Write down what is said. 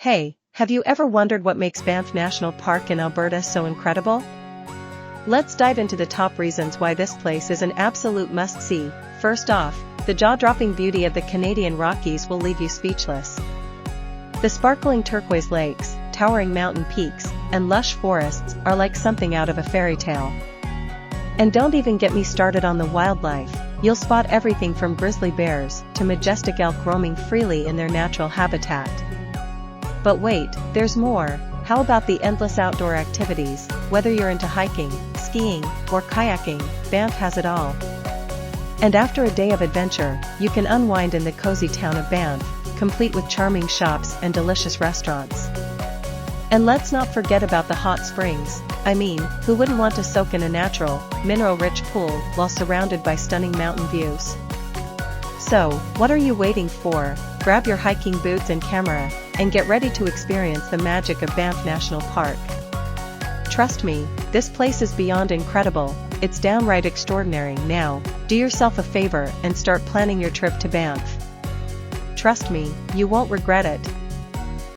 Hey, have you ever wondered what makes Banff National Park in Alberta so incredible? Let's dive into the top reasons why this place is an absolute must-see. First off, the jaw-dropping beauty of the Canadian Rockies will leave you speechless. The sparkling turquoise lakes, towering mountain peaks, and lush forests are like something out of a fairy tale. And don't even get me started on the wildlife. You'll spot everything from grizzly bears to majestic elk roaming freely in their natural habitat. But wait, there's more. How about the endless outdoor activities? Whether you're into hiking, skiing, or kayaking, Banff has it all. And after a day of adventure, you can unwind in the cozy town of Banff, complete with charming shops and delicious restaurants. And let's not forget about the hot springs. I mean, who wouldn't want to soak in a natural, mineral-rich pool while surrounded by stunning mountain views? So, what are you waiting for? Grab your hiking boots and camera, and get ready to experience the magic of Banff National Park. Trust me, this place is beyond incredible. It's downright extraordinary. Now, do yourself a favor and start planning your trip to Banff. Trust me, you won't regret it.